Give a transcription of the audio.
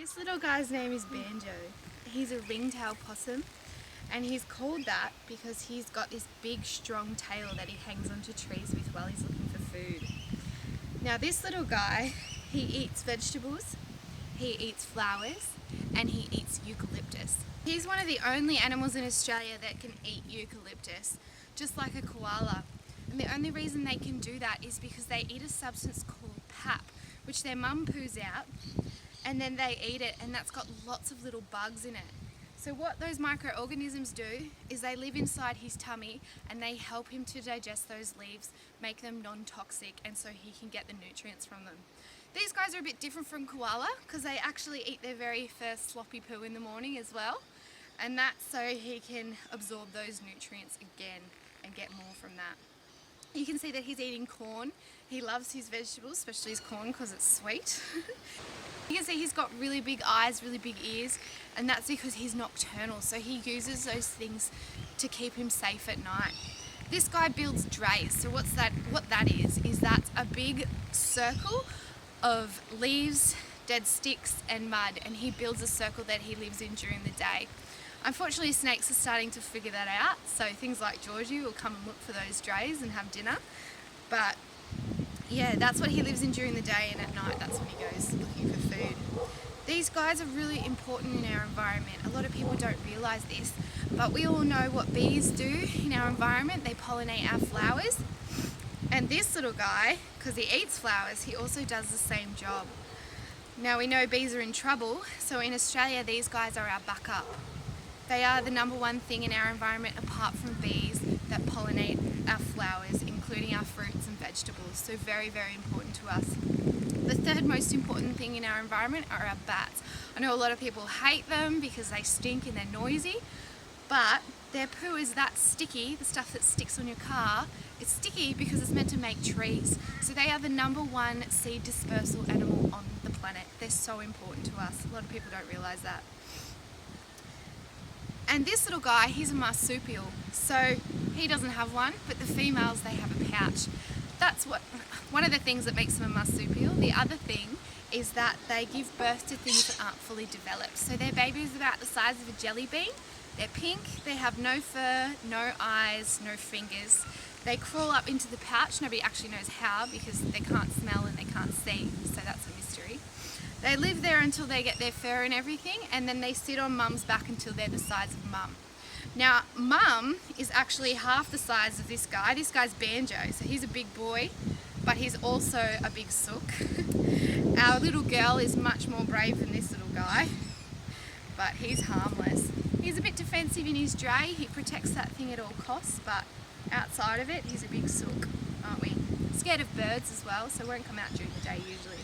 This little guy's name is Banjo. He's a ringtail possum, and he's called that because he's got this big strong tail that he hangs onto trees with while he's looking for food. Now this little guy, he eats vegetables, he eats flowers, and he eats eucalyptus. He's one of the only animals in Australia that can eat eucalyptus, just like a koala. And the only reason they can do that is because they eat a substance called pap, which their mum poos out, and then they eat it, and that's got lots of little bugs in it. So what those microorganisms do is they live inside his tummy and they help him to digest those leaves, make them non-toxic, and so he can get the nutrients from them. These guys are a bit different from koala because they actually eat their very first sloppy poo in the morning as well, and that's so he can absorb those nutrients again and get more from that. You can see that he's eating corn. He loves his vegetables, especially his corn, because it's sweet. You can see he's got really big eyes, really big ears, and that's because he's nocturnal, so he uses those things to keep him safe at night. This guy builds drays, so what that is that's a big circle of leaves, dead sticks and mud, and he builds a circle that he lives in during the day. Unfortunately, snakes are starting to figure that out, so things like Georgie will come and look for those drays and have dinner. But yeah, that's what he lives in during the day, and at night that's when he goes looking for food. These guys are really important in our environment. A lot of people don't realise this, but we all know what bees do in our environment. They pollinate our flowers. And this little guy, because he eats flowers, he also does the same job. Now we know bees are in trouble, so in Australia these guys are our backup. They are the number one thing in our environment apart from bees that pollinate our flowers, including our fruits and vegetables, so very, very important to us. The third most important thing in our environment are our bats. I know a lot of people hate them because they stink and they're noisy, but their poo is that sticky, the stuff that sticks on your car, it's sticky because it's meant to make trees. So they are the number one seed dispersal animal on the planet. They're so important to us. A lot of people don't realise that. And this little guy, he's a marsupial, so he doesn't have one, but the females, they have a pouch. That's one of the things that makes them a marsupial. The other thing is that they give birth to things that aren't fully developed. So their baby is about the size of a jelly bean. They're pink, they have no fur, no eyes, no fingers. They crawl up into the pouch. Nobody actually knows how because they can't smell and they can't see, so that's a mystery. They live there until they get their fur and everything, and then they sit on mum's back until they're the size of mum. Now, mum is actually half the size of this guy. This guy's Banjo, so he's a big boy, but he's also a big sook. Our little girl is much more brave than this little guy, but he's harmless. He's a bit defensive in his dray. He protects that thing at all costs, but outside of it, he's a big sook, aren't we? Scared of birds as well, so won't come out during the day usually.